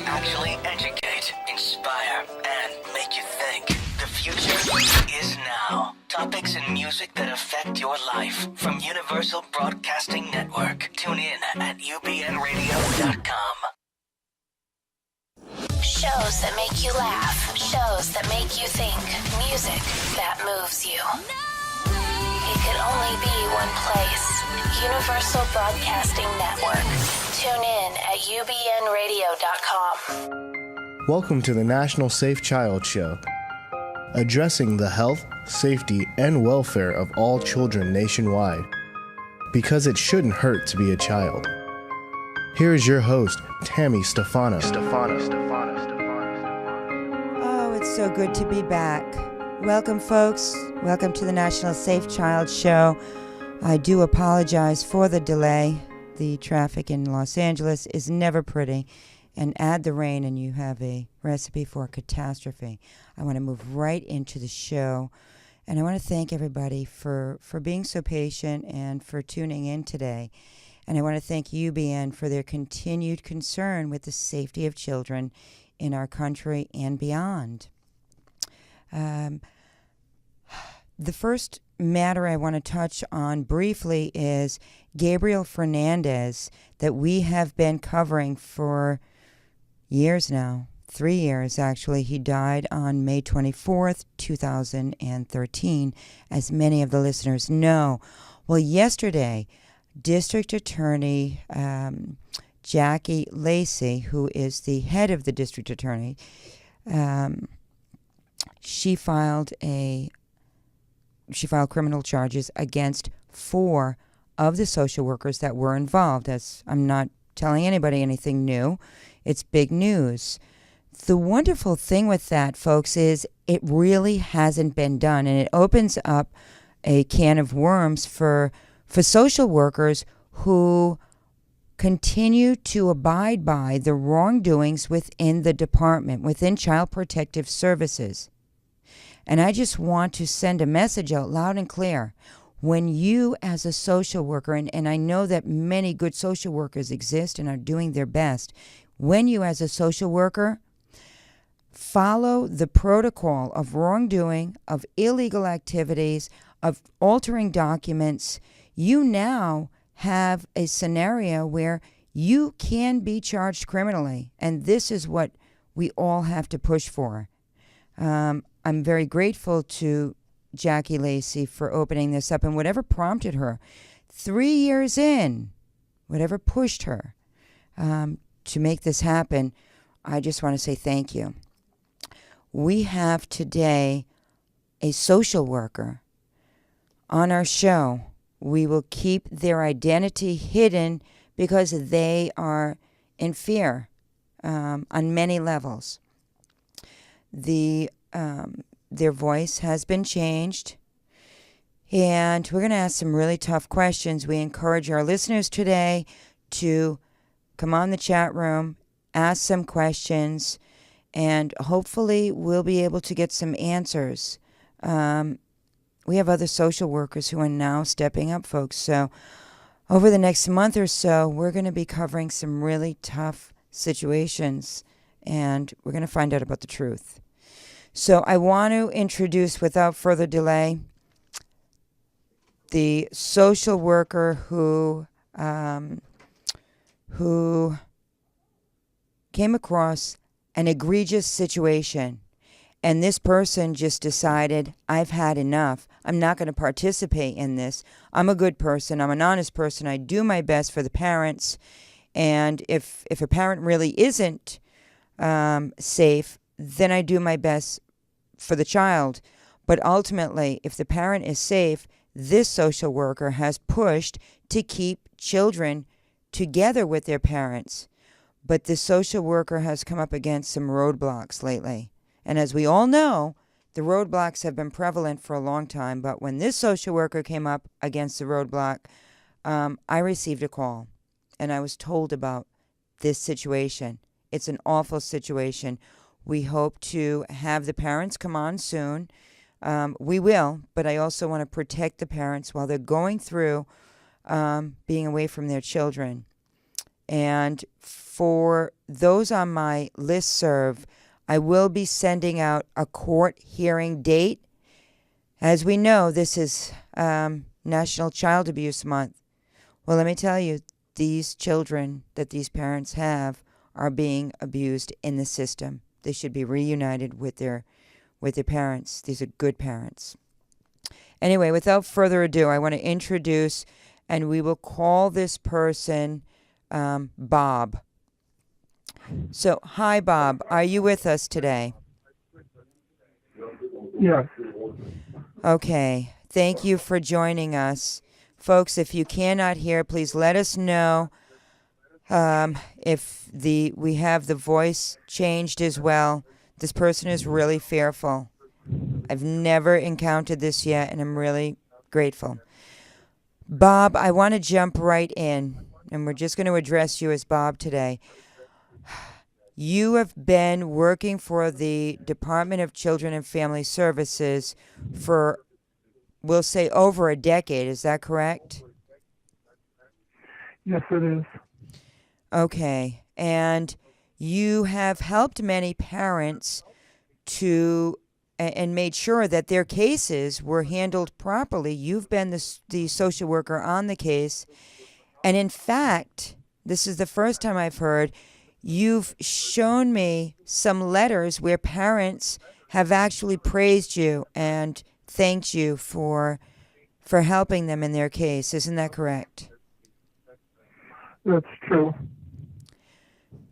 will actually educate, inspire, and make you think. The future is now. Topics and music that affect your life from Universal Broadcasting Network. Tune in at ubnradio.com. Shows that make you laugh. Shows that make you think. Music that moves you. It could only be one place. Universal Broadcasting Network. Tune in at ubnradio.com. Welcome to the National Safe Child Show, addressing the health, safety, and welfare of all children nationwide, because it shouldn't hurt to be a child. Here is your host, Tammy Stefano. Oh, it's so good to be back. Welcome, folks. Welcome to the National Safe Child Show. I do apologize for the delay. The traffic in Los Angeles is never pretty. And add the rain and you have a recipe for catastrophe. I want to move right into the show. And I want to thank everybody for being so patient and for tuning in today. And I want to thank UBN for their continued concern with the safety of children in our country and beyond. The first matter I want to touch on briefly is Gabriel Fernandez, that we have been covering for years now, 3 years actually. He died on May 24th, 2013, as many of the listeners know. Well, yesterday, District Attorney Jackie Lacey, who is the head of the District Attorney, she filed criminal charges against 4 of the social workers that were involved. As I'm not telling anybody anything new, it's big news. The wonderful thing with that, folks, is it really hasn't been done, and it opens up a can of worms for social workers who continue to abide by the wrongdoings within the department, within Child Protective Services. And I just want to send a message out loud and clear. When you as a social worker, and I know that many good social workers exist and are doing their best, when you as a social worker follow the protocol of wrongdoing, of illegal activities, of altering documents, you now have a scenario where you can be charged criminally. And this is what we all have to push for. I'm very grateful to Jackie Lacey for opening this up, and whatever prompted her 3 years in, whatever pushed her to make this happen, I just want to say thank you. We have today a social worker on our show. We will keep their identity hidden because they are in fear on many levels. Their voice has been changed, and we're going to ask some really tough questions. We encourage our listeners today to come on the chat room, ask some questions, and hopefully we'll be able to get some answers. We have other social workers who are now stepping up, folks. So over the next month or so, we're going to be covering some really tough situations, and we're going to find out about the truth. So I want to introduce, without further delay, the social worker who came across an egregious situation. And this person just decided, I've had enough. I'm not going to participate in this. I'm a good person. I'm an honest person. I do my best for the parents. And if a parent really isn't safe, then I do my best for the child. But ultimately, if the parent is safe, this social worker has pushed to keep children together with their parents. But this social worker has come up against some roadblocks lately. And as we all know, the roadblocks have been prevalent for a long time. But when this social worker came up against the roadblock, I received a call. And I was told about this situation. It's an awful situation. We hope to have the parents come on soon. We will, but I also want to protect the parents while they're going through being away from their children. And for those on my listserv, I will be sending out a court hearing date. As we know, this is National Child Abuse Month. Well, let me tell you, these children that these parents have are being abused in the system. They should be reunited with their parents. These are good parents. Anyway, without further ado, I want to introduce, and we will call this person Bob. So, hi, Bob. Are you with us today? Yes. Okay. Thank you for joining us. Folks, if you cannot hear, please let us know if we have the voice changed as well. This person is really fearful. I've never encountered this yet, and I'm really grateful. Bob, I want to jump right in, and we're just going to address you as Bob today. You have been working for the Department of Children and Family Services for, we'll say, over a decade. Is that correct? Yes, it is. Okay. And you have helped many parents to and made sure that their cases were handled properly. You've been the social worker on the case. And in fact, this is the first time I've heard, you've shown me some letters where parents have actually praised you and thanked you for helping them in their case. Isn't that correct? That's true.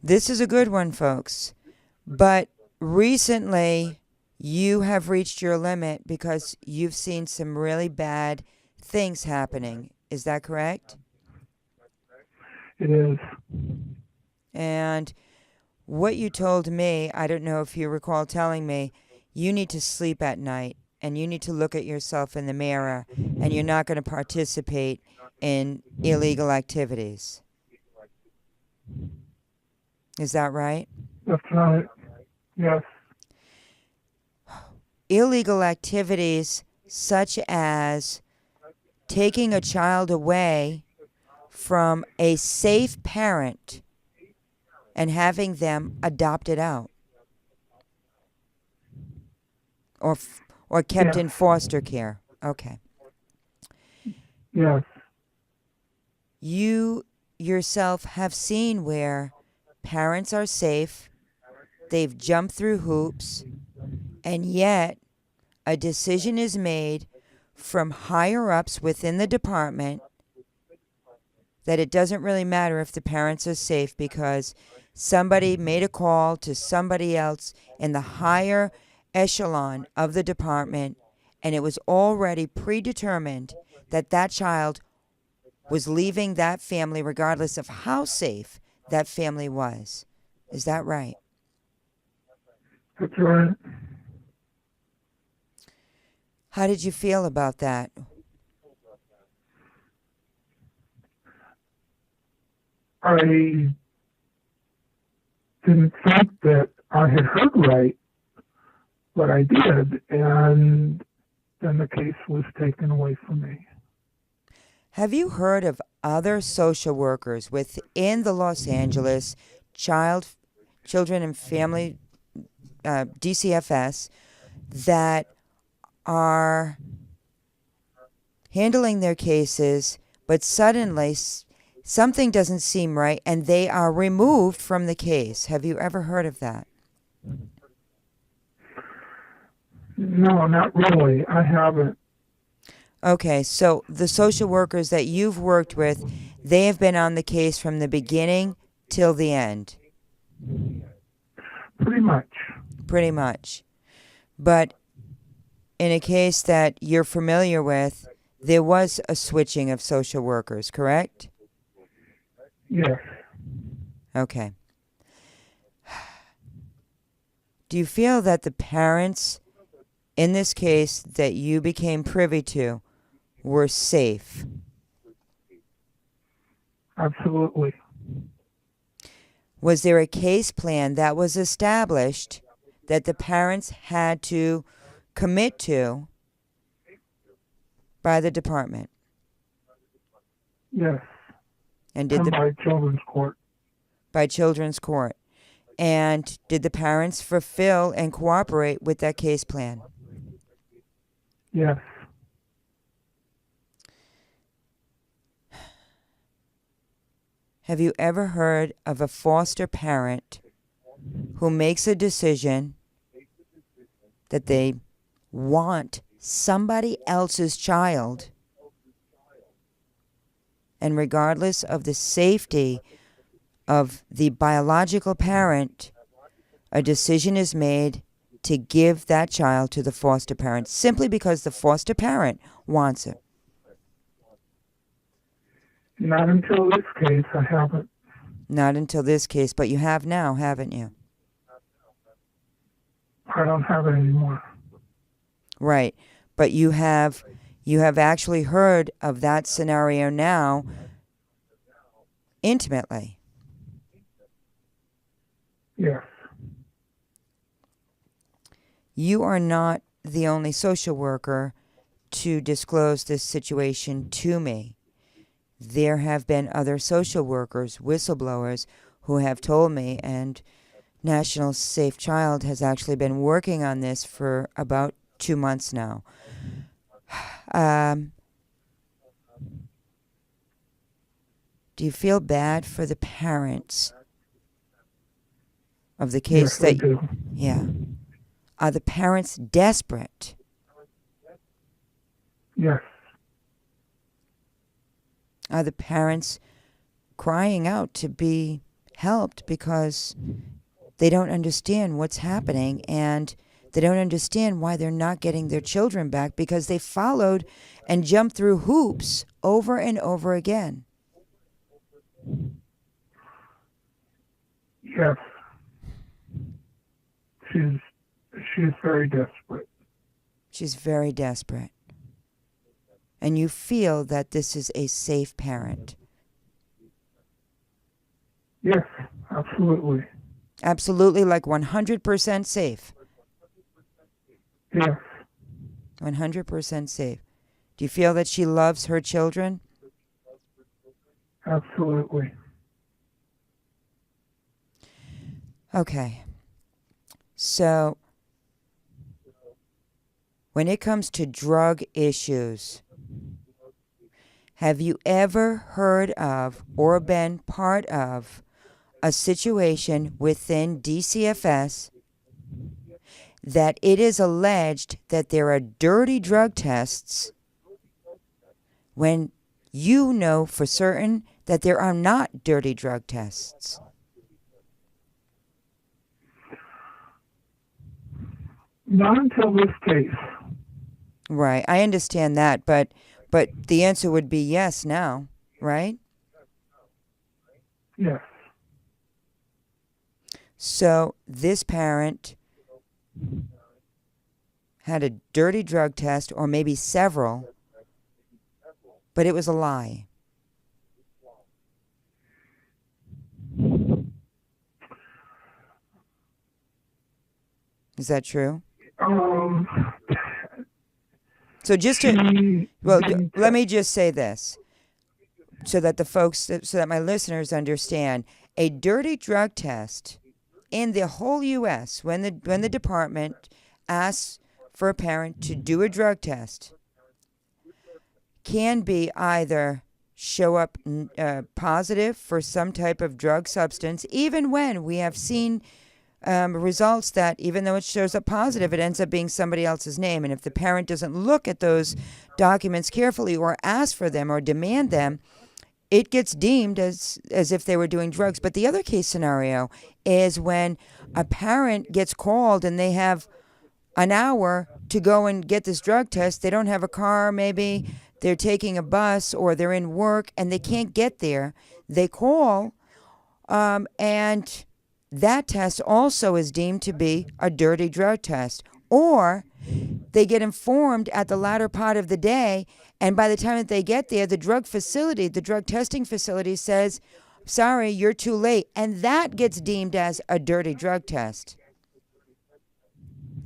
This is a good one, folks. But recently, you have reached your limit because you've seen some really bad things happening. Is that correct? It is. And what you told me, I don't know if you recall telling me, you need to sleep at night and you need to look at yourself in the mirror and you're not going to participate in illegal activities. Is that right? That's right. Yes. Illegal activities such as taking a child away from a safe parent and having them adopted out or kept in foster care. Okay. Yes. You yourself have seen where parents are safe, they've jumped through hoops, and yet a decision is made from higher ups within the department that it doesn't really matter if the parents are safe because somebody made a call to somebody else in the higher echelon of the department, and it was already predetermined that that child was leaving that family regardless of how safe that family was. Is that right? That's right. How did you feel about that? I didn't think that I had heard right, but I did, and then the case was taken away from me. Have you heard of other social workers within the Los Angeles Children and Family DCFS that are handling their cases, but suddenly something doesn't seem right and they are removed from the case? Have you ever heard of that? No, not really. I haven't. Okay, so the social workers that you've worked with, they have been on the case from the beginning till the end. Pretty much. Pretty much. But in a case that you're familiar with, there was a switching of social workers, correct? Yes. Okay. Do you feel that the parents in this case that you became privy to were safe? Absolutely. Was there a case plan that was established that the parents had to commit to by the department? Yes. And did and by children's court. by Children's Court? And did the parents fulfill and cooperate with that case plan? Yes. Have you ever heard of a foster parent who makes a decision that they want somebody else's child, and regardless of the safety of the biological parent, a decision is made to give that child to the foster parent simply because the foster parent wants it? Not until this case, I haven't. Not until this case, but you have now, haven't you? I don't have it anymore. Right. But you have actually heard of that scenario now intimately. Yes. You are not the only social worker to disclose this situation to me. There have been other social workers, whistleblowers, who have told me, and National Safe Child has actually been working on this for about 2 months now. Do you feel bad for the parents of the case Yes, I that... do. Yeah. Are the parents desperate? Yes. Are the parents crying out to be helped because they don't understand what's happening, and they don't understand why they're not getting their children back because they followed and jumped through hoops over and over again? Yes. She's very desperate. She's very desperate. And you feel that this is a safe parent? Yes, absolutely. Absolutely, like 100% safe? Yes. 100% safe. Do you feel that she loves her children? Absolutely. Okay. So, when it comes to drug issues, have you ever heard of or been part of a situation within DCFS that it is alleged that there are dirty drug tests when you know for certain that there are not dirty drug tests? Not until this case. Right. I understand that, but the answer would be yes now, right? Yes. So this parent had a dirty drug test, or maybe several, but it was a lie. Is that true? So just to, well, let me just say this, so that so that my listeners understand. A dirty drug test in the whole U.S., when the department asks for a parent to do a drug test, can be either show up positive for some type of drug substance, even when we have seen results that even though it shows up positive, it ends up being somebody else's name. And if the parent doesn't look at those documents carefully or ask for them or demand them, it gets deemed as if they were doing drugs. But the other case scenario is when a parent gets called and they have an hour to go and get this drug test. They don't have a car, maybe they're taking a bus or they're in work and they can't get there. They call and that test also is deemed to be a dirty drug test. Or they get informed at the latter part of the day, and by the time that they get there, the drug testing facility says, sorry, you're too late. And that gets deemed as a dirty drug test.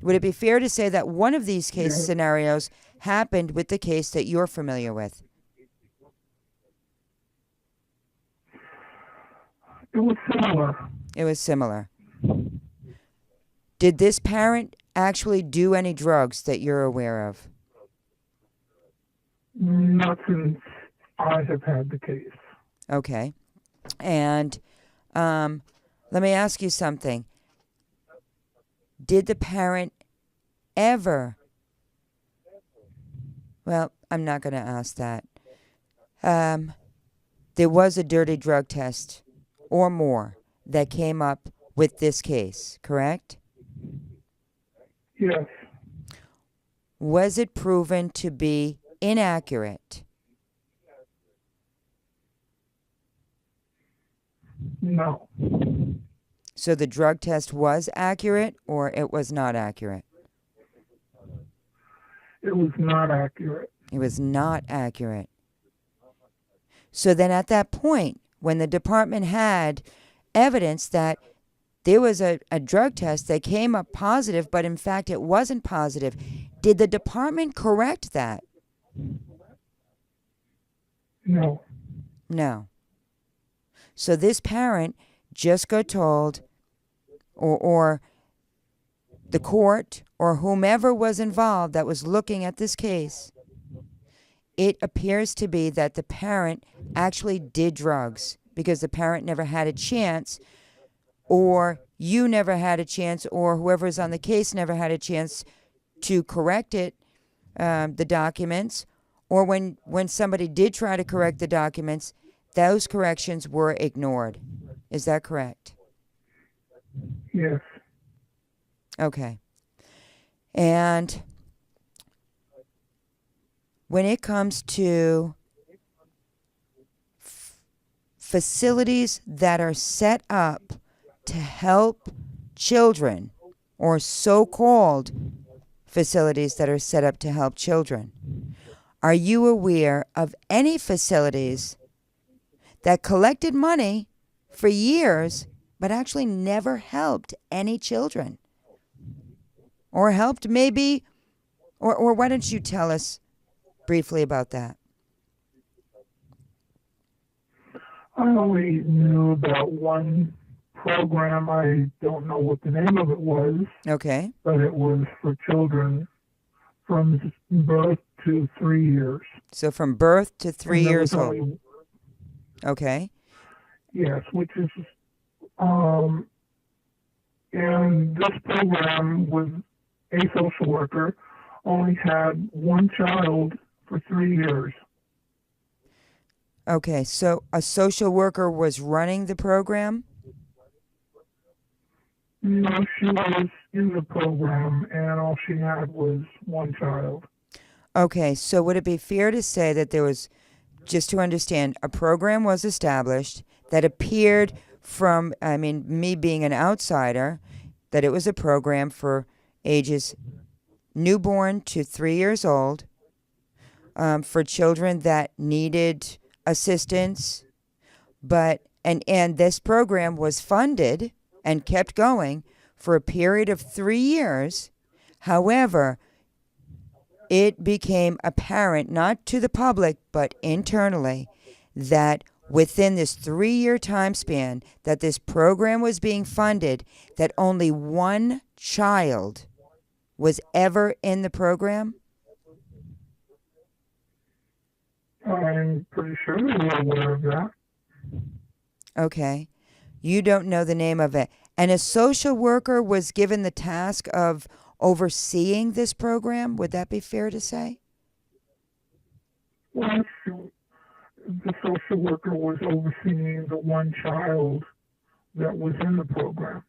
Would it be fair to say that one of these case scenarios happened with the case that you're familiar with? It was similar. It was similar. Did this parent actually do any drugs that you're aware of? Not since I have had the case. Okay. And let me ask you something. Did the parent ever... Well, I'm not going to ask that. There was a dirty drug test or more that came up with this case, correct? Yes. Was it proven to be inaccurate? No. So the drug test was accurate or it was not accurate? It was not accurate. It was not accurate. So then at that point, when the department had evidence that there was a drug test that came up positive, but in fact it wasn't positive, did the department correct that? No. No. So this parent just got told, or the court or whomever was involved that was looking at this case, it appears to be that the parent actually did drugs because the parent never had a chance, or you never had a chance, or whoever's on the case never had a chance to correct it, the documents, or when somebody did try to correct the documents, those corrections were ignored. Is that correct? Yes. Okay. And when it comes to facilities that are set up to help children, or so-called facilities that are set up to help children, are you aware of any facilities that collected money for years but actually never helped any children? Or helped maybe, or why don't you tell us briefly about that? I only knew about one program. I don't know what the name of it was. Okay. But it was for children from birth to 3 years. So from birth to 3 And there years was old. only- Okay. Yes, which is, and this program with a social worker only had one child for 3 years. Okay, so a social worker was running the program? No, she was in the program, and all she had was one child. Okay, so would it be fair to say that there was, just to understand, a program was established that appeared from, me being an outsider, that it was a program for ages newborn to 3 years old, for children that needed assistance, and this program was funded and kept going for a period of 3 years. However, it became apparent, not to the public, but internally, that within this 3-year time span that this program was being funded, that only one child was ever in the program? I'm pretty sure they were aware of that. Okay. You don't know the name of it. And a social worker was given the task of overseeing this program? Would that be fair to say? Well, the social worker was overseeing the one child that was in the program.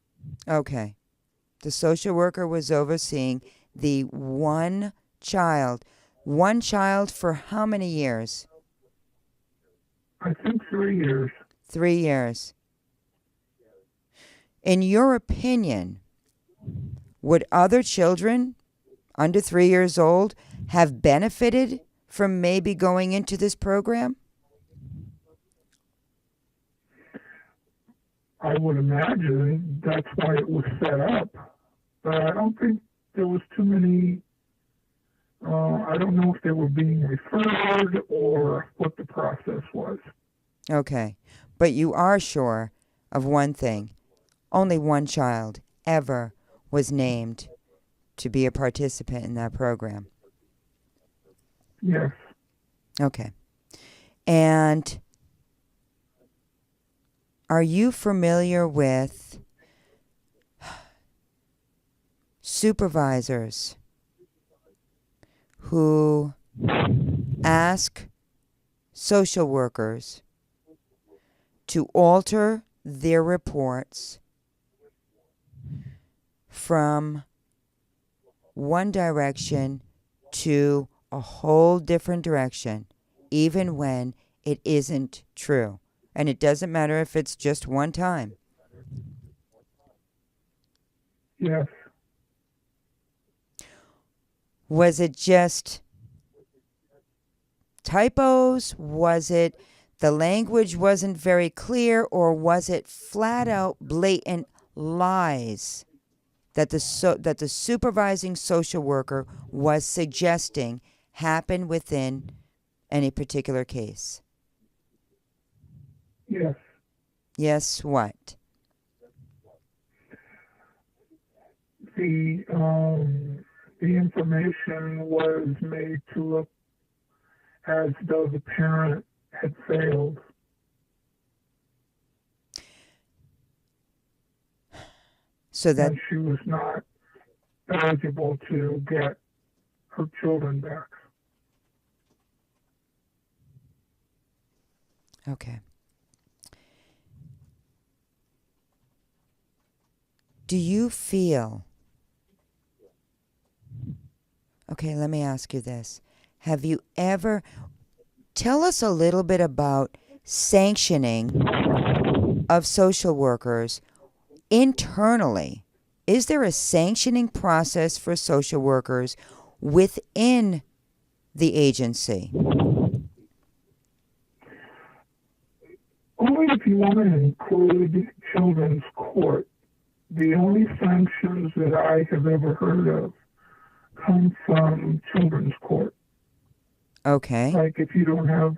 Okay. The social worker was overseeing the one child. One child for how many years? I think 3 years. 3 years. In your opinion, would other children under 3 years old have benefited from maybe going into this program? I would imagine that's why it was set up. But I don't think there was too many, I don't know if they were being referred or what the process was. Okay. But you are sure of one thing. Only one child ever was named to be a participant in that program. Yes. Okay. And are you familiar with supervisors who ask social workers to alter their reports from one direction to a whole different direction, even when it isn't true? And it doesn't matter if it's just one time. Yes. Was it just typos? Was it the language wasn't very clear? Or was it flat out blatant lies that the supervising social worker was suggesting happen within any particular case? Yes. Yes, what? The information was made to look as though the parent had failed. So that and she was not eligible to get her children back. okay. Do you feel... Okay, let me ask you this. Have you ever... Tell us a little bit about sanctioning of social workers internally. Is there a sanctioning process for social workers within the agency? Only if you want to include children's court. The only sanctions that I have ever heard of come from children's court. Okay. Like if you don't have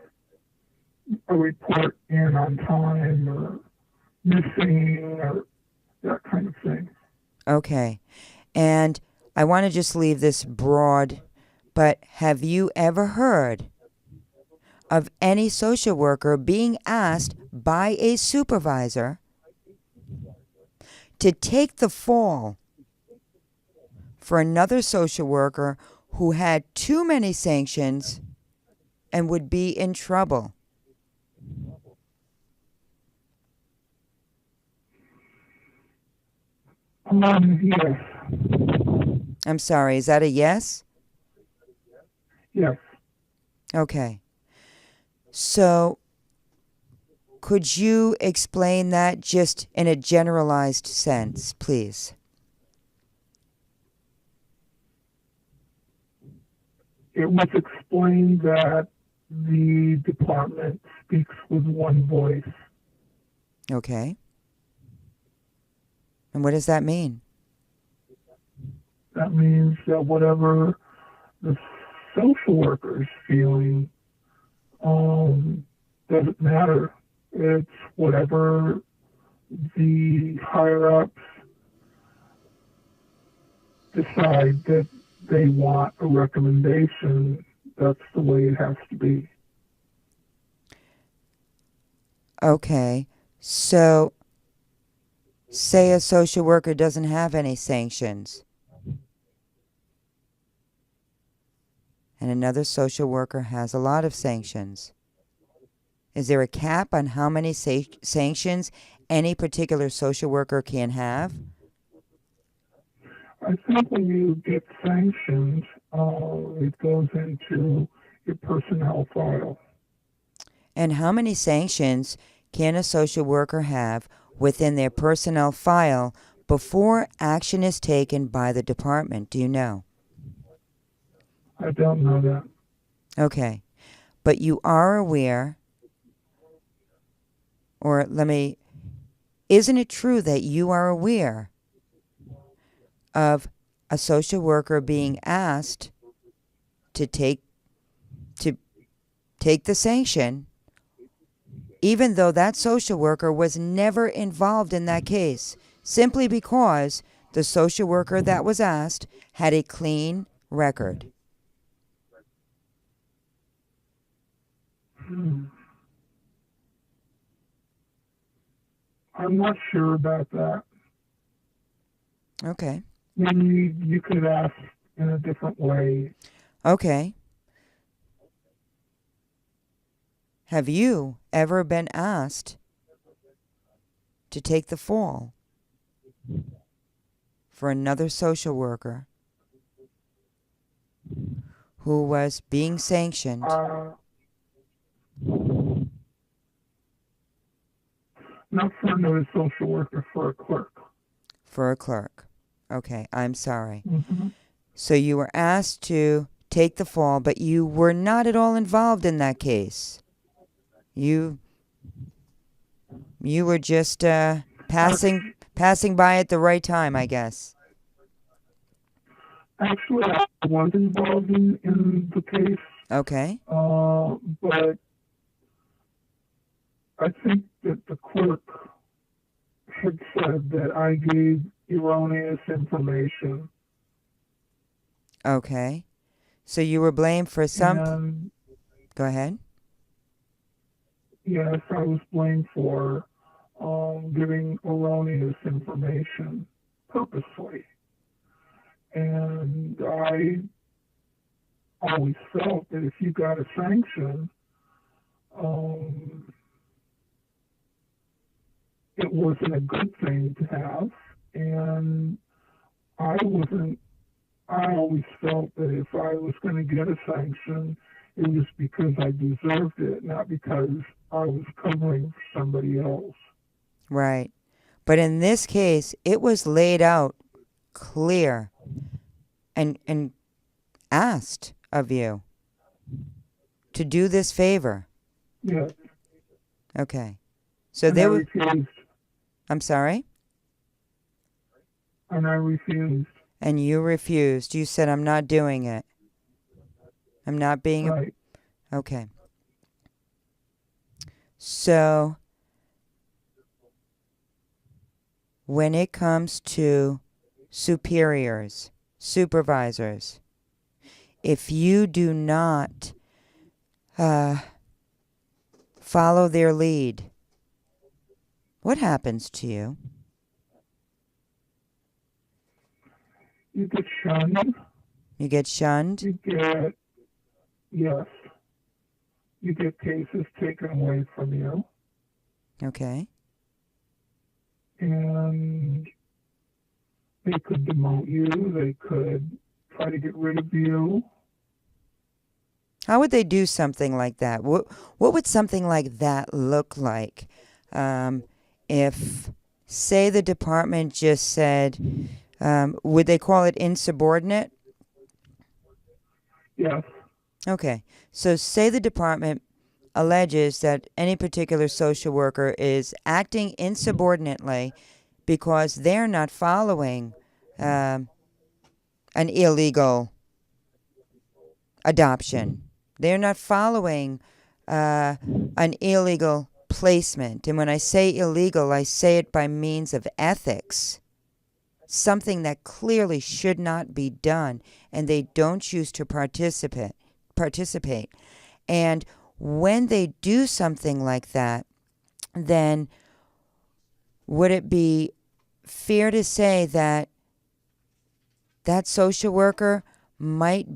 a report in on time or missing or that kind of thing. Okay. And I want to just leave this broad, but have you ever heard of any social worker being asked by a supervisor to take the fall for another social worker who had too many sanctions and would be in trouble? Yes. I'm sorry, is that a yes? Yes. Okay. So, could you explain that just in a generalized sense, please? It was explained that the department speaks with one voice. Okay. And what does that mean? That means that whatever the social worker is feeling doesn't matter. It's whatever the higher-ups decide that they want a recommendation. That's the way it has to be. Okay. So, say a social worker doesn't have any sanctions, and another social worker has a lot of sanctions. Is there a cap on how many sanctions any particular social worker can have? I think when you get sanctioned, it goes into your personnel file. And how many sanctions can a social worker have within their personnel file before action is taken by the department? Do you know? I don't know that. Okay. But you are aware, or isn't it true that you are aware of a social worker being asked to take the sanction even though that social worker was never involved in that case, simply because the social worker that was asked had a clean record. I'm not sure about that. Okay. Maybe you could ask in a different way. Okay. Have you ever been asked to take the fall for another social worker who was being sanctioned? Not for another social worker, for a clerk. For a clerk. Okay, I'm sorry. Mm-hmm. So you were asked to take the fall, but you were not at all involved in that case. You were just passing by at the right time, I guess. Actually, I was involved in the case. Okay. But I think that the clerk had said that I gave erroneous information. Okay. So you were blamed for some... Go ahead. Yes, I was blamed for giving erroneous information purposely. And I always felt that if you got a sanction, it wasn't a good thing to have. And I always felt that if I was going to get a sanction, it was because I deserved it, not because I was covering for somebody else. Right. But in this case, it was laid out clear and asked of you to do this favor. Yes. Okay. So and they I were... refused. I'm sorry? And I refused. And you refused. You said, I'm not doing it. I'm not being... Right. Okay. So, when it comes to superiors, supervisors, if you do not follow their lead, what happens to you? You get shunned. You get shunned? Yes. You get cases taken away from you. Okay. And they could demote you. They could try to get rid of you. How would they do something like that? What would something like that look like? If, say, the department just said, would they call it insubordinate? Yes. Okay. So say the department alleges that any particular social worker is acting insubordinately because they're not following an illegal adoption. They're not following an illegal placement. And when I say illegal, I say it by means of ethics. Something that clearly should not be done, and they don't choose to participate. And when they do something like that, then would it be fair to say that that social worker might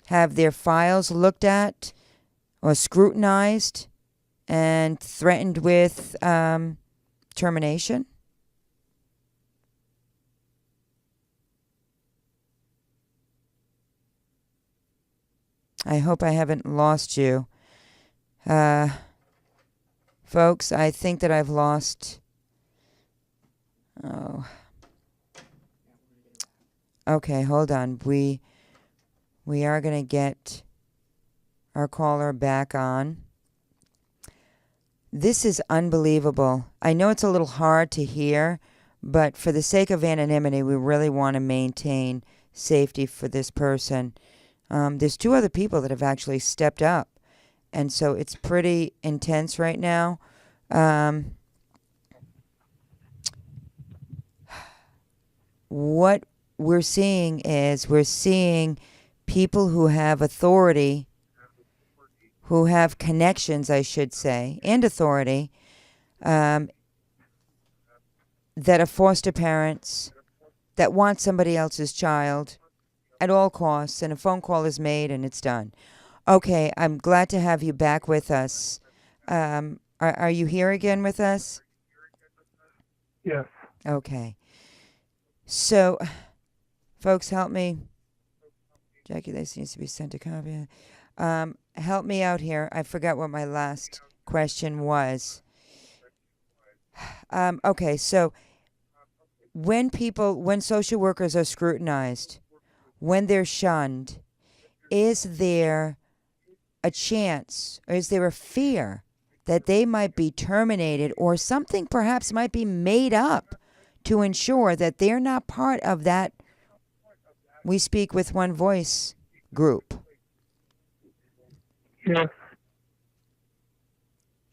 have their files looked at or scrutinized and threatened with termination? I hope I haven't lost you. Folks, I think that I've lost... Oh. Okay, hold on. We are going to get our caller back on. This is unbelievable. I know it's a little hard to hear, but for the sake of anonymity, we really want to maintain safety for this person. There's two other people that have actually stepped up And so it's pretty intense right now. What we're seeing is people who have authority, who have connections, I should say, and authority, that are foster parents, that want somebody else's child at all costs, and a phone call is made and it's done. Okay, I'm glad to have you back with us. Are you here again with us? Yes. Okay. So, folks, help me. Jackie Lacey needs to be sent a copy. Help me out here. I forgot what my last question was. Okay, so when social workers are scrutinized, when they're shunned, is there a chance, or is there a fear that they might be terminated, or something perhaps might be made up to ensure that they're not part of that We Speak with One Voice group? Yes.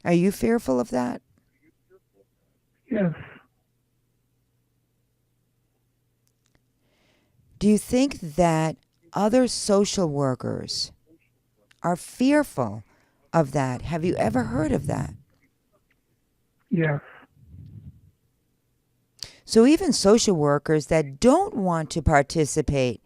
Are you fearful of that? Yes. Do you think that other social workers are fearful of that? Have you ever heard of that? Yes. So even social workers that don't want to participate,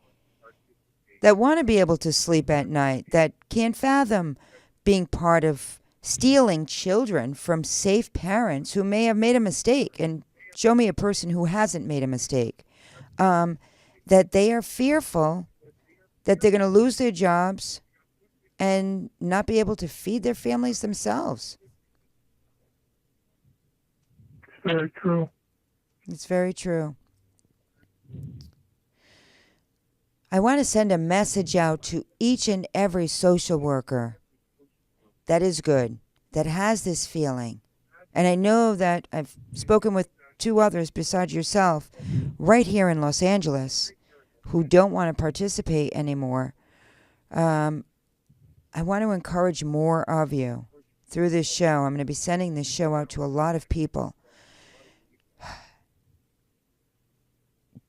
that want to be able to sleep at night, that can't fathom being part of stealing children from safe parents who may have made a mistake, and show me a person who hasn't made a mistake, that they are fearful that they're going to lose their jobs and not be able to feed their families themselves. It's very true. It's very true. I want to send a message out to each and every social worker that is good, that has this feeling. And I know that I've spoken with 2 others besides yourself right here in Los Angeles who don't want to participate anymore. I want to encourage more of you through this show. I'm going to be sending this show out to a lot of people.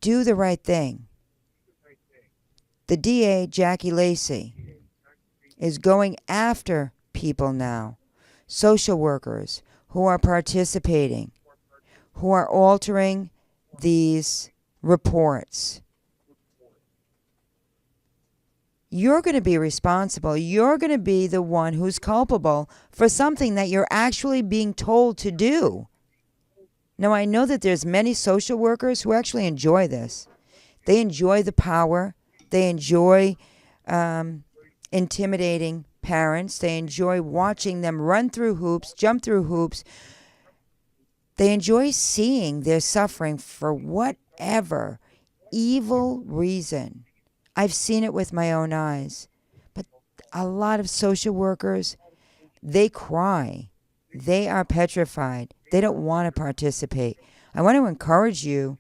Do the right thing. The DA, Jackie Lacey, is going after people now, social workers who are participating, who are altering these reports. You're going to be responsible. You're going to be the one who's culpable for something that you're actually being told to do. Now, I know that there's many social workers who actually enjoy this. They enjoy the power. They enjoy intimidating parents. They enjoy watching them run through hoops, jump through hoops. They enjoy seeing their suffering for whatever evil reason. I've seen it with my own eyes. But a lot of social workers, they cry. They are petrified. They don't want to participate. I want to encourage you,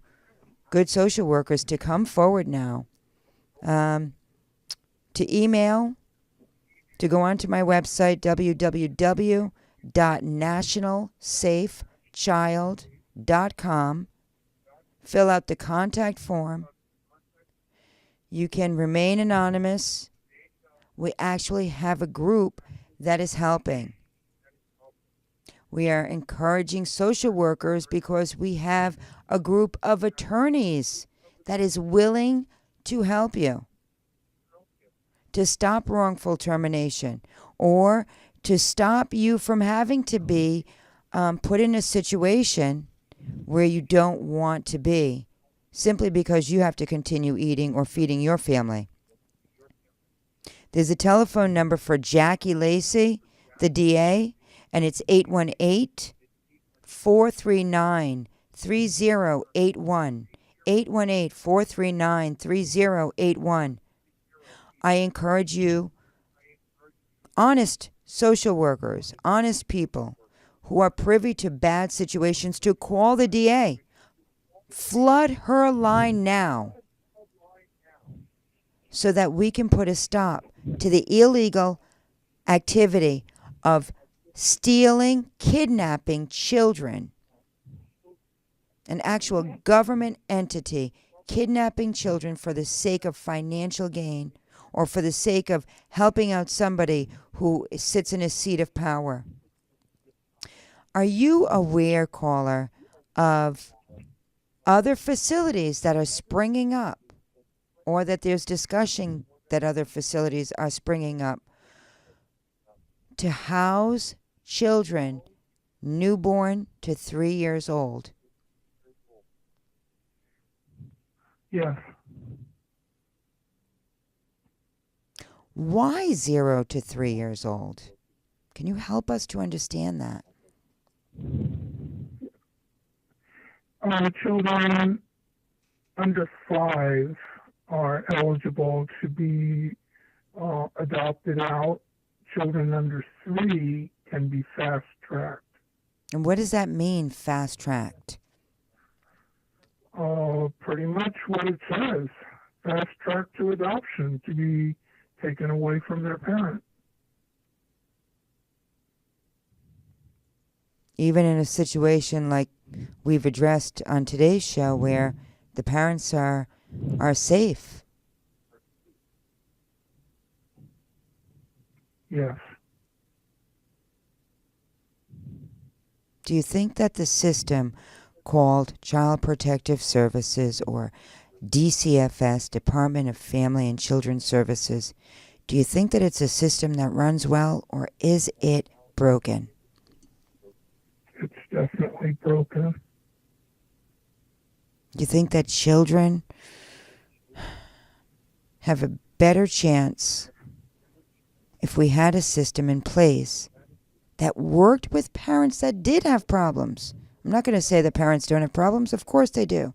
good social workers, to come forward now. To email, to go onto my website, www.nationalsafechild.com. Fill out the contact form. You can remain anonymous. We actually have a group that is helping. We are encouraging social workers because we have a group of attorneys that is willing to help you to stop wrongful termination, or to stop you from having to be put in a situation where you don't want to be, simply because you have to continue eating or feeding your family. There's a telephone number for Jackie Lacey, the DA, and it's 818-439-3081. 818-439-3081. I encourage you, honest social workers, honest people who are privy to bad situations, to call the DA. Flood her line now so that we can put a stop to the illegal activity of stealing, kidnapping children. An actual government entity kidnapping children for the sake of financial gain or for the sake of helping out somebody who sits in a seat of power. Are you aware, caller, of other facilities that are springing up, or that there's discussion that other facilities are springing up to house children newborn to 3 years old? Yes. Why 0 to 3 years old? Can you help us to understand that? Children under 5 are eligible to be adopted out. Children under 3 can be fast-tracked. And what does that mean, fast-tracked? Pretty much what it says. Fast-tracked to adoption, to be taken away from their parent. Even in a situation like we've addressed on today's show where the parents are safe. Yes. Do you think that the system called Child Protective Services, or DCFS, Department of Family and Children Services, do you think that it's a system that runs well, or is it broken? It's definitely broken. Do you think that children have a better chance if we had a system in place that worked with parents that did have problems? I'm not going to say that parents don't have problems. Of course they do.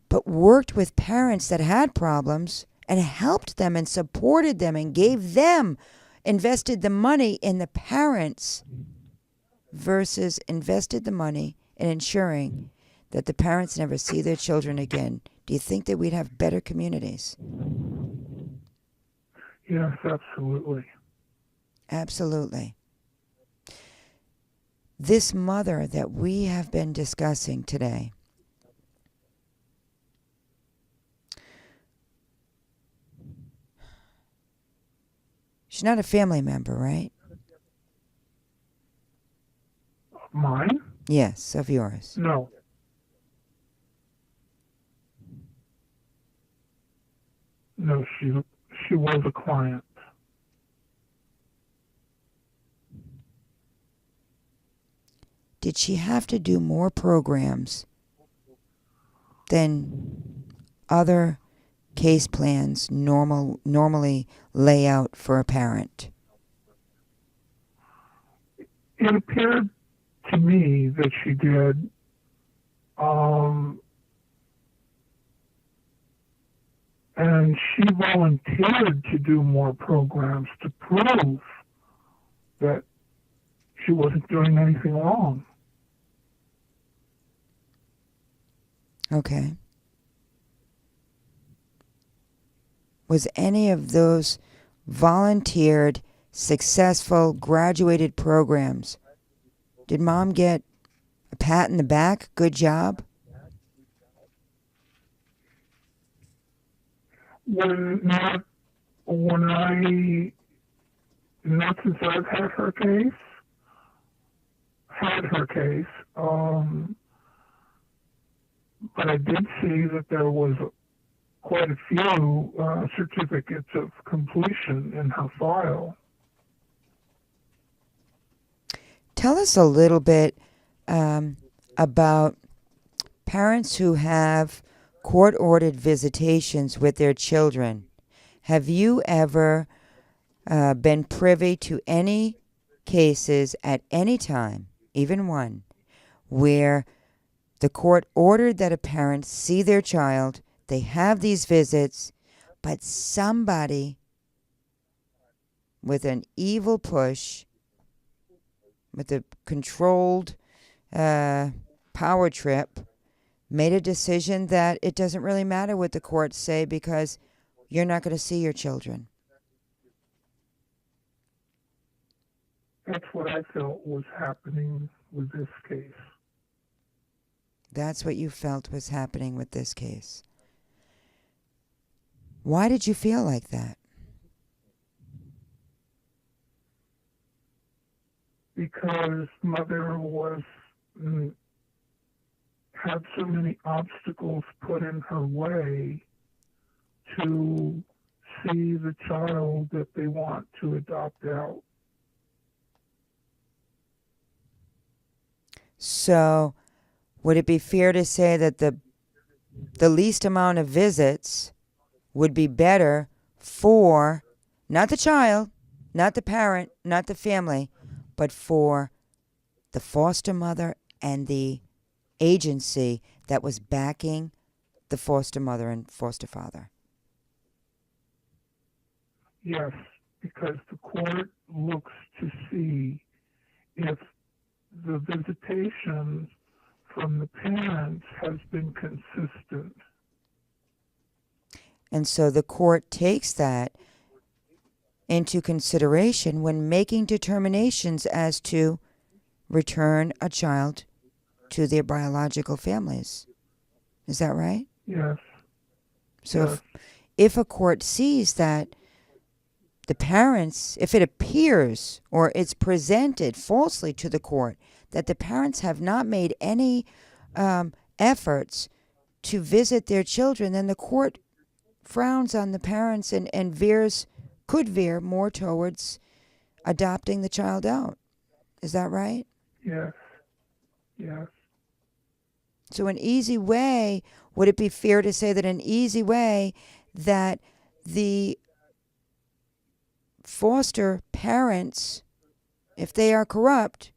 But worked with parents that had problems and helped them and supported them and gave them, invested the money in the parents versus invested the money in ensuring that the parents never see their children again. Do you think that we'd have better communities? Yes, absolutely. Absolutely. This mother that we have been discussing today, she's not a family member, right? Mine? Yes, of yours. No. No, she was a client. Did she have to do more programs than other case plans normally lay out for a parent? It appeared to me that she did. And she volunteered to do more programs to prove that she wasn't doing anything wrong. Okay. Was any of those volunteered, successful, graduated programs, did Mom get a pat in the back? Good job? Not since I've had her case, but I did see that there was quite a few certificates of completion in her file. Tell us a little bit about parents who have court-ordered visitations with their children. Have you ever been privy to any cases at any time, even one, where the court ordered that a parent see their child, they have these visits, but somebody with an evil push, with a controlled power trip, made a decision that it doesn't really matter what the courts say because you're not going to see your children? That's what I felt was happening with this case. That's what you felt was happening with this case. Why did you feel like that? Because mother had so many obstacles put in her way to see the child that they want to adopt out. So, would it be fair to say that the least amount of visits would be better for not the child, not the parent, not the family, but for the foster mother and the agency that was backing the foster mother and foster father? Yes, because the court looks to see if the visitations from the parents has been consistent. And so the court takes that into consideration when making determinations as to return a child to their biological families. Is that right? Yes. So yes. if a court sees that the parents, if it appears or it's presented falsely to the court that the parents have not made any efforts to visit their children, then the court frowns on the parents and could veer more towards adopting the child out. Is that right? Yes. Yes. So an easy way, would it be fair to say that an easy way that the foster parents, if they are corrupt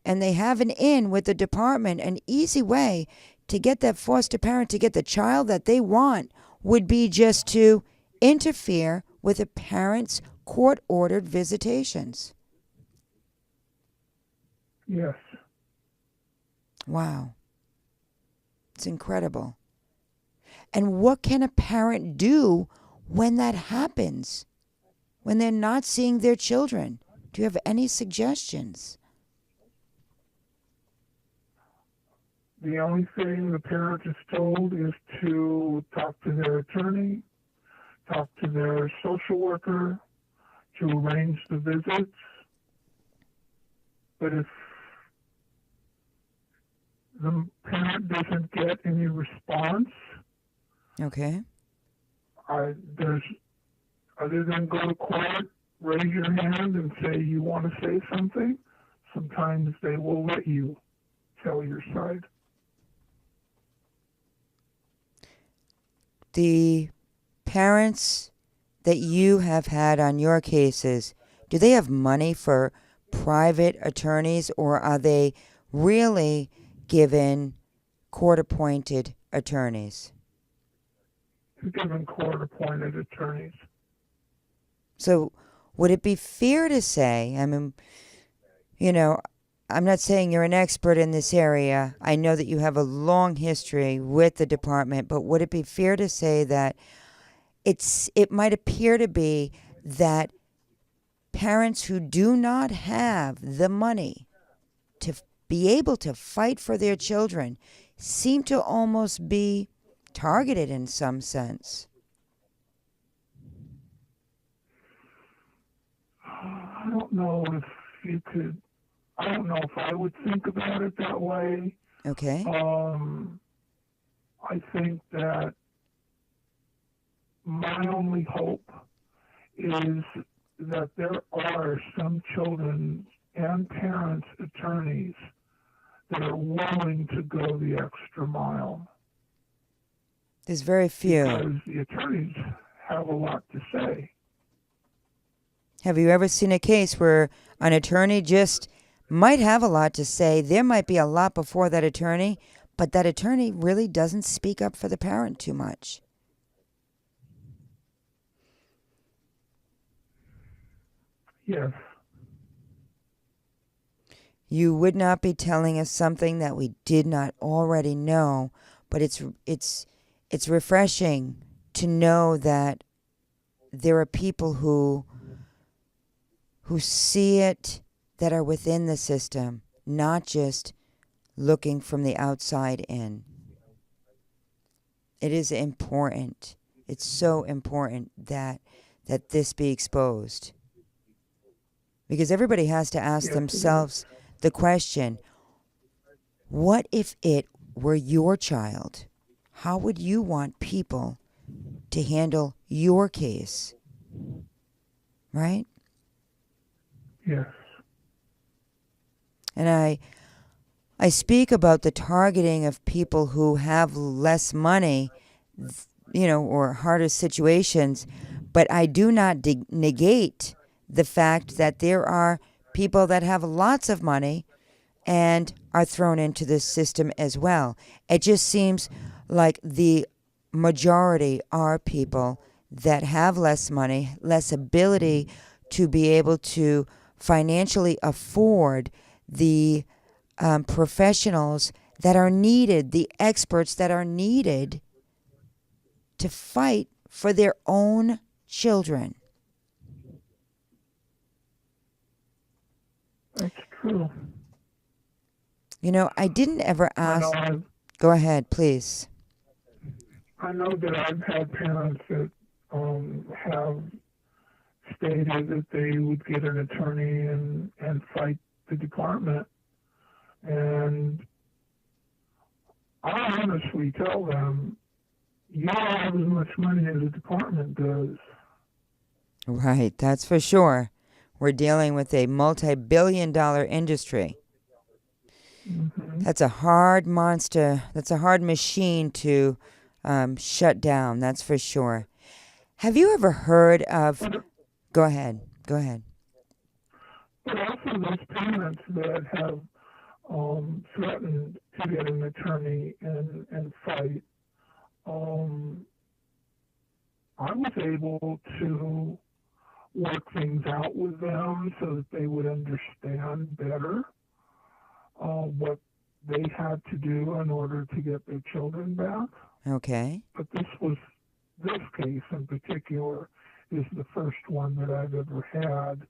and they have an in with the department, an easy way to get that foster parent to get the child that they want would be just to interfere with a parent's court-ordered visitations? Yes. Wow. It's incredible. And what can a parent do when that happens? When they're not seeing their children? Do you have any suggestions? The only thing the parent is told is to talk to their attorney, talk to their social worker, to arrange the visits. But if the parent doesn't get any response, Okay. there's other than go to court, raise your hand and say you want to say something. Sometimes they will let you tell your side. The parents that you have had on your cases, do they have money for private attorneys, or are they really given court-appointed attorneys? They're given court-appointed attorneys. So would it be fair to say, I mean, you know, I'm not saying you're an expert in this area. I know that you have a long history with the department, but would it be fair to say that it might appear to be that parents who do not have the money to be able to fight for their children seem to almost be targeted in some sense? I don't know if you could. I don't know if I would think about it that way. Okay. I think that my only hope is that there are some children and parents, attorneys, that are willing to go the extra mile. There's very few. Because the attorneys have a lot to say. Have you ever seen a case where an attorney just might have a lot to say? There might be a lot before that attorney, but that attorney really doesn't speak up for the parent too much. Yes. You would not be telling us something that we did not already know, but it's refreshing to know that there are people who see it that are within the system, not just looking from the outside in. It is important. It's so important that this be exposed. Because everybody has to ask themselves the question, what if it were your child? How would you want people to handle your case? Right? Yes. And I speak about the targeting of people who have less money, or harder situations, but I do not negate the fact that there are people that have lots of money and are thrown into this system as well. It just seems like the majority are people that have less money, less ability to be able to financially afford the professionals that are needed, the experts that are needed to fight for their own children. That's true. I didn't ever ask. Go ahead, please. I know that I've had parents that have stated that they would get an attorney and fight the department. And I honestly tell them, you don't have as much money as the department does. Right, that's for sure. We're dealing with a multi-billion-dollar industry. Mm-hmm. That's a hard monster. That's a hard machine to shut down, that's for sure. Have you ever heard of... Go ahead. But also those parents that have threatened to get an attorney and fight, I was able to work things out with them so that they would understand better what they had to do in order to get their children back. Okay. But this case in particular is the first one that I've ever had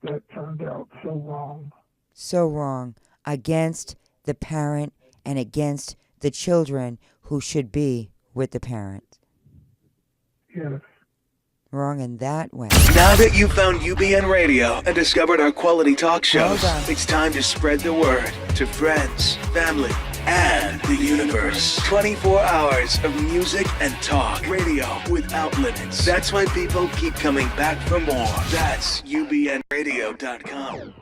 that turned out so wrong. So wrong. Against the parent and against the children who should be with the parent. Yes. Wrong in that way. Now that you've found UBN Radio and discovered our quality talk shows, Well done. it's time to spread the word to friends, family, and the universe. 24 hours of music and talk. Radio without limits. That's why people keep coming back for more. That's ubnradio.com.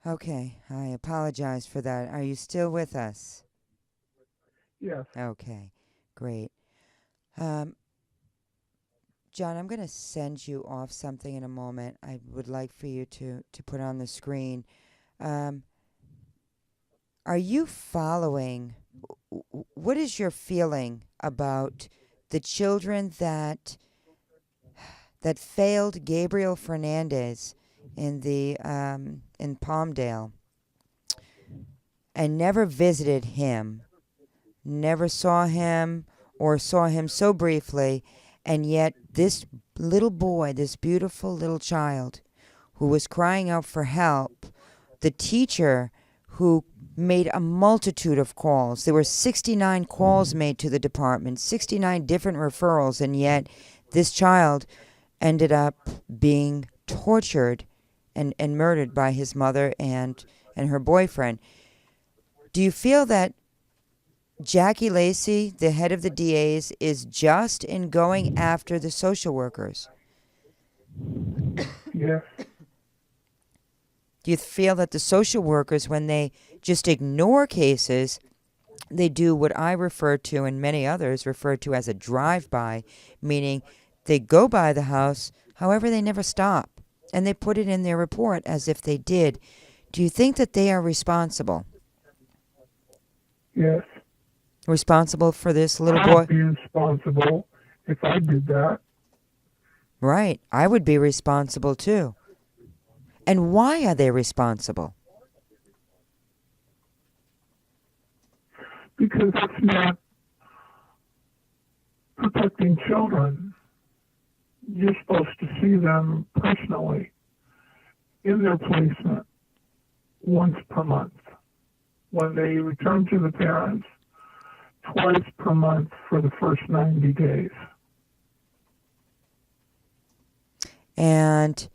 Okay, I apologize for that. Are you still with us? Yes. Okay, great. John, I'm going to send you off something in a moment. I would like for you to put on the screen. Are you following? What is your feeling about the children that failed Gabriel Fernandez in Palmdale and never visited him, never saw him or saw him so briefly? And yet this little boy, this beautiful little child who was crying out for help, the teacher who made a multitude of calls. There were 69 calls made to the department, 69 different referrals, and yet this child ended up being tortured and murdered by his mother and her boyfriend. Do you feel that Jackie Lacey, the head of the DAs, is just in going after the social workers? Yes. Do you feel that the social workers, when they just ignore cases, they do what I refer to and many others refer to as a drive-by, meaning they go by the house, however they never stop, and they put it in their report as if they did. Do you think that they are responsible? Yes. Responsible for this little boy? I'd be responsible if I did that. Right. I would be responsible too. And why are they responsible? Because it's not protecting children. you're supposed to see them personally in their placement once per month. When they return to the parents, twice per month for the first 90 days. And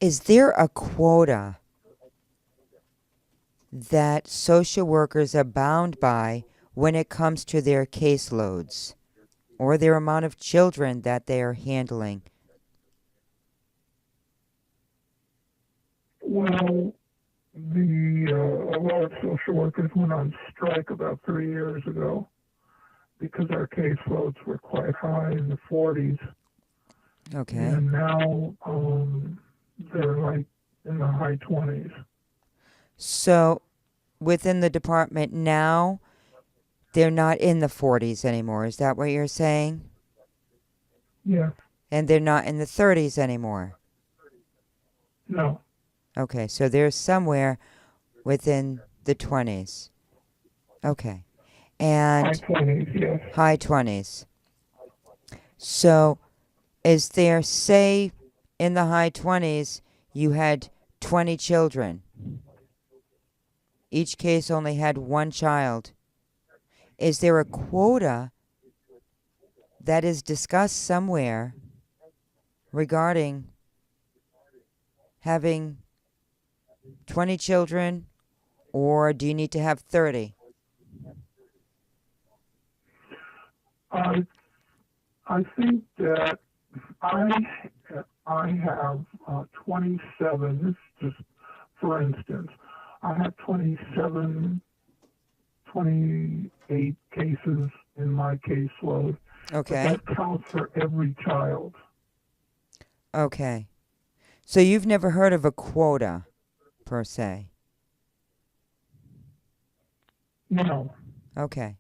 is there a quota that social workers are bound by when it comes to their caseloads or their amount of children that they are handling? Well, a lot of social workers went on strike about 3 years ago because our caseloads were quite high in the 40s. Okay. And now they're like in the high 20s. So within the department now, they're not in the 40s anymore. Is that what you're saying? Yes. And they're not in the 30s anymore? No. Okay, so they're somewhere within the 20s. Okay. And High 20s, yes. high 20s. So is there, say, in the high 20s, you had 20 children. Each case only had one child. Is there a quota that is discussed somewhere regarding having 20 children, or do you need to have 30? I think that I have 27. This is just for instance. I have 28 cases in my caseload. Okay. But that counts for every child. Okay. So you've never heard of a quota, per se? No. Okay.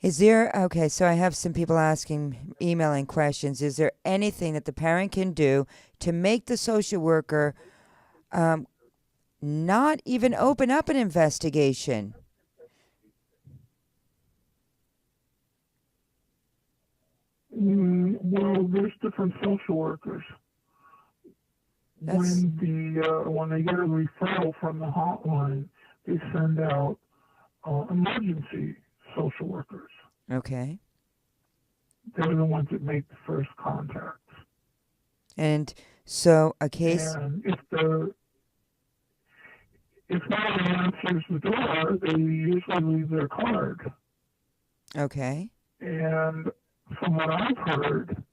Is there, okay, so I have some people emailing questions. Is there anything that the parent can do to make the social worker not even open up an investigation? Well, there's different social workers. When they get a referral from the hotline, they send out emergency social workers. Okay. They're the ones that make the first contacts. And so a case... And if nobody answers the door, they usually leave their card. Okay. And from what I've heard,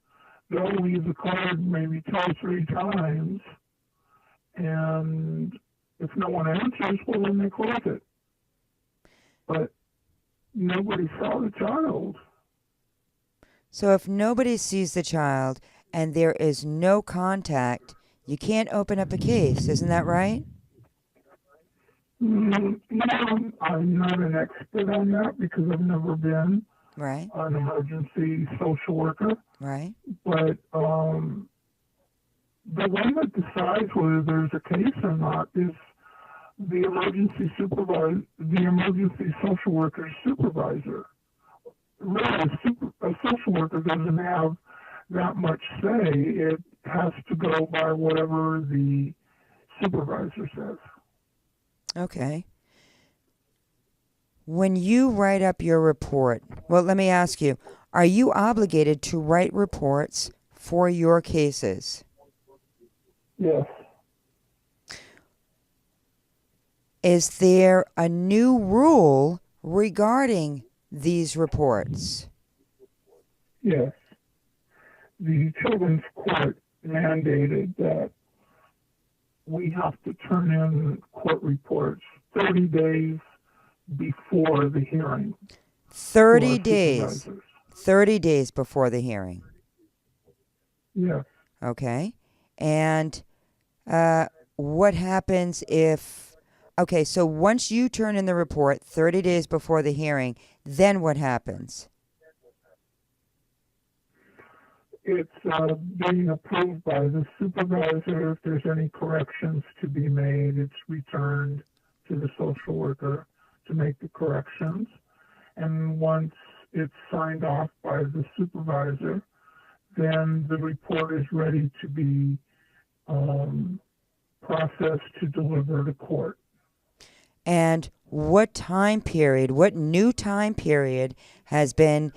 they'll leave the card maybe 2 or 3 times, and if no one answers, well, then they close it. But nobody saw the child. So if nobody sees the child and there is no contact, you can't open up a case. Isn't that right? No, I'm not an expert on that because I've never been Right. an emergency social worker. Right. But the one that decides whether there's a case or not is the emergency social worker's supervisor. Really, a social worker doesn't have that much say. It has to go by whatever the supervisor says. Okay. When you write up your report, well, let me ask you, are you obligated to write reports for your cases? Yes. Is there a new rule regarding these reports? Yes. The children's court mandated that we have to turn in court reports 30 days before the hearing. 30 days. 30 days before the hearing. Yes. Okay. And what happens if... Okay, so once you turn in the report 30 days before the hearing, then what happens? It's being approved by the supervisor. If there's any corrections to be made, it's returned to the social worker to make the corrections. And once it's signed off by the supervisor, then the report is ready to be processed to deliver to court. And what time period, what new time period has been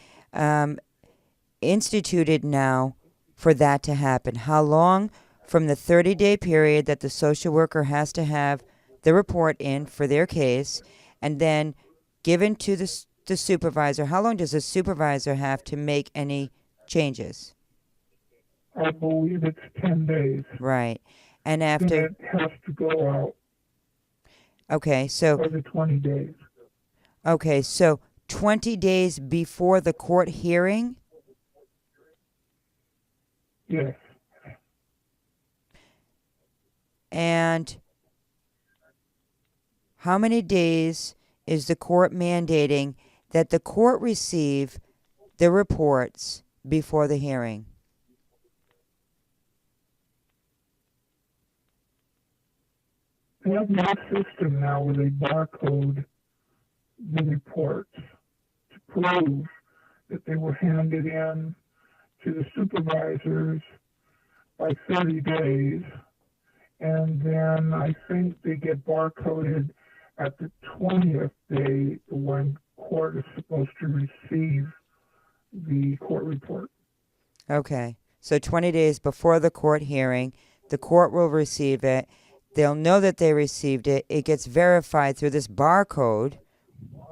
instituted now for that to happen? How long from the 30-day period that the social worker has to have the report in for their case and then given to the supervisor? How long does the supervisor have to make any changes? I believe it's 10 days. Right. And Then after... it has to go out Okay, so... for the 20 days. Okay, so 20 days before the court hearing? Yes. And how many days is the court mandating that the court receive the reports before the hearing? They have no system now where they barcode the reports to prove that they were handed in to the supervisors by 30 days. And then I think they get barcoded at the 20th day when court is supposed to receive the court report. Okay, so 20 days before the court hearing, the court will receive it. They'll know that they received it. It gets verified through this barcode,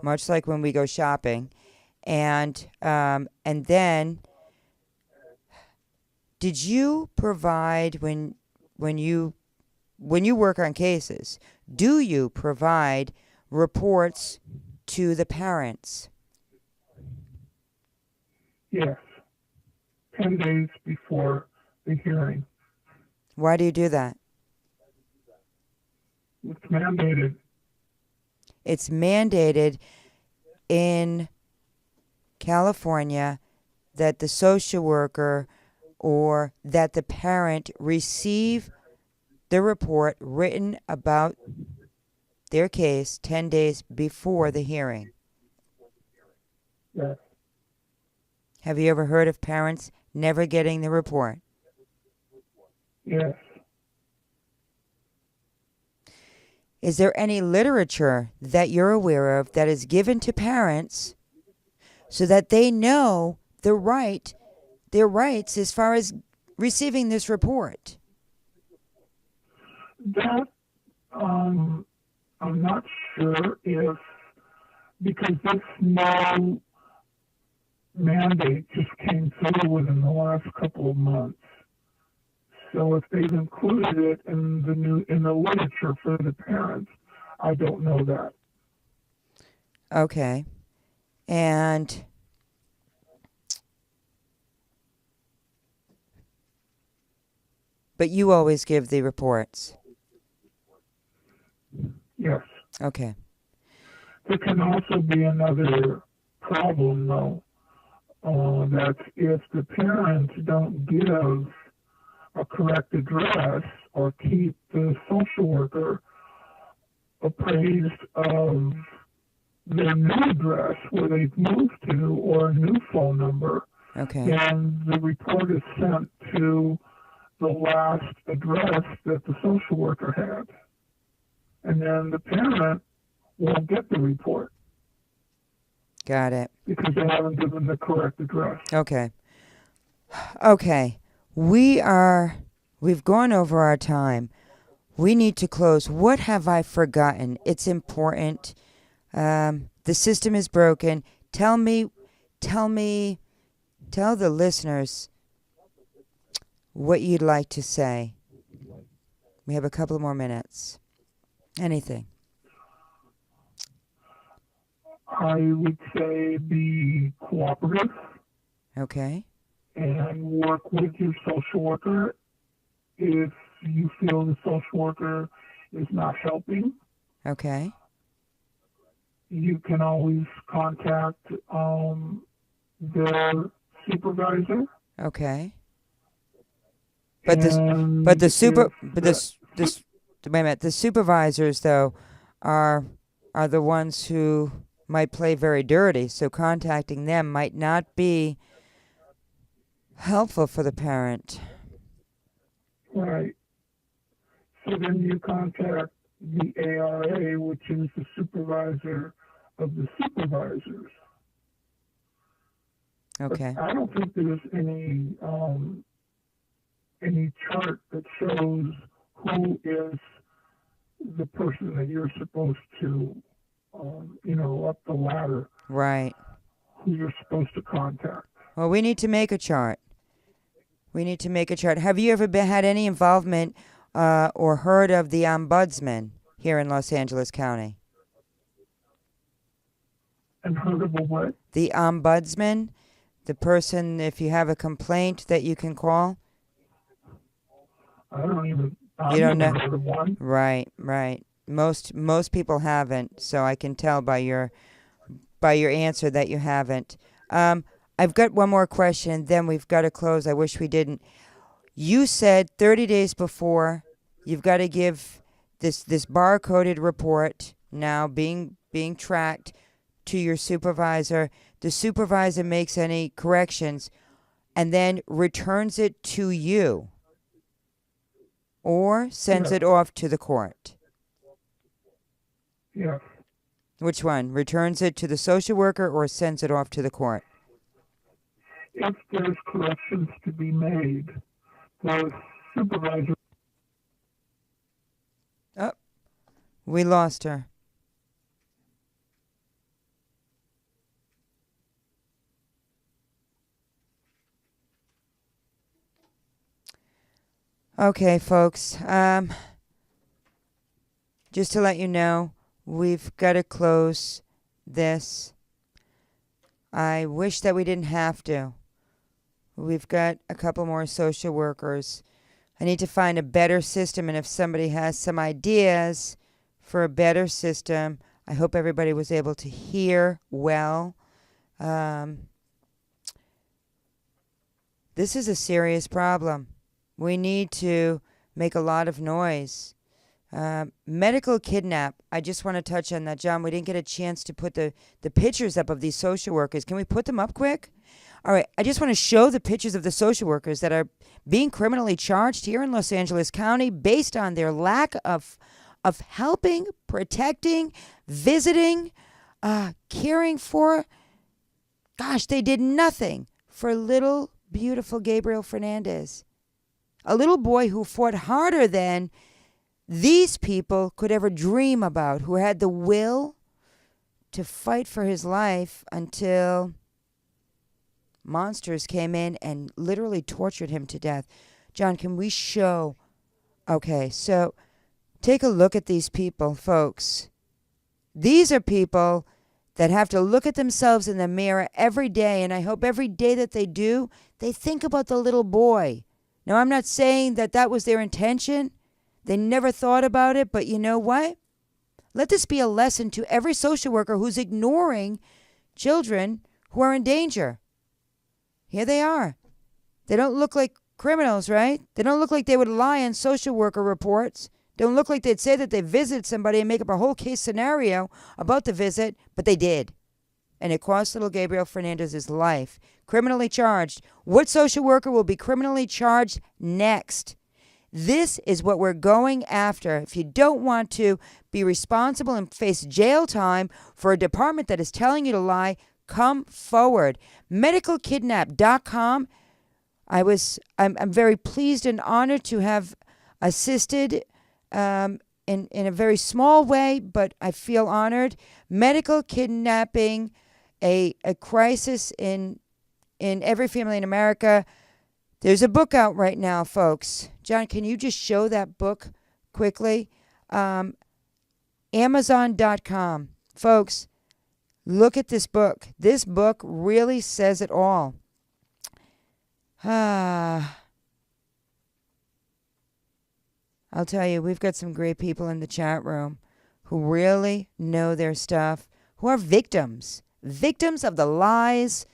much like when we go shopping. And then, did you provide, when you work on cases, do you provide reports to the parents? Yes, 10 days before the hearing. Why do you do that? It's mandated. It's mandated in California that the social worker or that the parent receive the report written about their case 10 days before the hearing. Yes. Have you ever heard of parents never getting the report? Yes. Is there any literature that you're aware of that is given to parents so that they know their rights as far as receiving this report? That, I'm not sure if, because this new mandate just came through within the last couple of months. So if they've included it in the literature for the parents, I don't know that. Okay. And but you always give the reports. Yes. Okay. There can also be another problem, though, that if the parents don't give a correct address or keep the social worker appraised of their new address where they've moved to or a new phone number, Okay. then the report is sent to the last address that the social worker had. And then the parent won't get the report Got it. because they haven't given the correct address. Okay. Okay. We've gone over our time. We need to close. What have I forgotten? It's important. The system is broken. Tell the listeners what you'd like to say. We have a couple more minutes. Anything. I would say be cooperative Okay. and work with your social worker. If you feel the social worker is not helping, Okay. you can always contact their supervisor. Okay. And The supervisors though are the ones who might play very dirty, so contacting them might not be helpful for the parent. Right. So then you contact the ARA, which is the supervisor of the supervisors. Okay. But I don't think there's any chart that shows who is the person that you're supposed to, up the ladder, Right. who you're supposed to contact. Well, we need to make a chart. Have you ever had any involvement or heard of the ombudsman here in Los Angeles County? And heard of a what? The ombudsman, the person, if you have a complaint that you can call? I've You never don't know? heard of one. Right. Most people haven't, so I can tell by your answer that you haven't. I've got one more question, and then we've got to close. I wish we didn't. You said 30 days before you've got to give this barcoded report now being tracked to your supervisor. The supervisor makes any corrections and then returns it to you or sends it off to the court. Yes. Which one? Returns it to the social worker or sends it off to the court? If there's corrections to be made, the supervisor. Oh, we lost her. Okay, folks. Just to let you know, we've got to close this. I wish that we didn't have to. We've got a couple more social workers. I need to find a better system, and if somebody has some ideas for a better system, I hope everybody was able to hear well. This is a serious problem. We need to make a lot of noise. Medical kidnap. I just want to touch on that, John. We didn't get a chance to put the pictures up of these social workers. Can we put them up quick? All right. I just want to show the pictures of the social workers that are being criminally charged here in Los Angeles County based on their lack of helping, protecting, visiting, caring for. Gosh, they did nothing for little, beautiful Gabriel Fernandez. A little boy who fought harder than these people could ever dream about, who had the will to fight for his life until monsters came in and literally tortured him to death. John, can we show? Okay, so take a look at these people, folks. These are people that have to look at themselves in the mirror every day, and I hope every day that they do, they think about the little boy. Now, I'm not saying that was their intention. They never thought about it, but you know what? Let this be a lesson to every social worker who's ignoring children who are in danger. Here they are. They don't look like criminals, right? They don't look like they would lie on social worker reports. Don't look like they'd say that they visited somebody and make up a whole case scenario about the visit, but they did. And it cost little Gabriel Fernandez's life. Criminally charged. What social worker will be criminally charged next? This is what we're going after. If you don't want to be responsible and face jail time for a department that is telling you to lie, come forward. Medicalkidnap.com. I'm very pleased and honored to have assisted in a very small way, but I feel honored. Medical kidnapping, a crisis in every family in America. There's a book out right now, folks. John, can you just show that book quickly? Amazon.com. Folks, look at this book. This book really says it all. I'll tell you, we've got some great people in the chat room who really know their stuff, who are victims of the lies,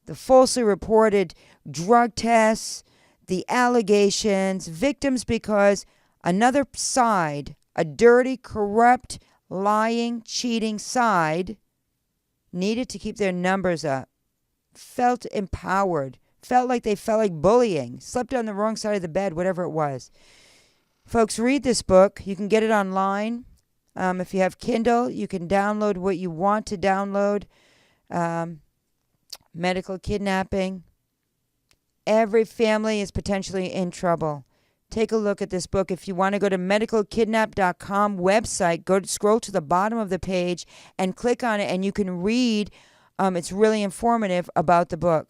the falsely reported drug tests, the allegations, victims because another side, a dirty, corrupt, lying, cheating side, needed to keep their numbers up, felt empowered, felt like bullying, slept on the wrong side of the bed, whatever it was. Folks, read this book. You can get it online. If you have Kindle, you can download what you want to download. Medical kidnapping. Every family is potentially in trouble. Take a look at this book. If you want to go to medicalkidnap.com website, scroll to the bottom of the page and click on it, and you can read. It's really informative about the book.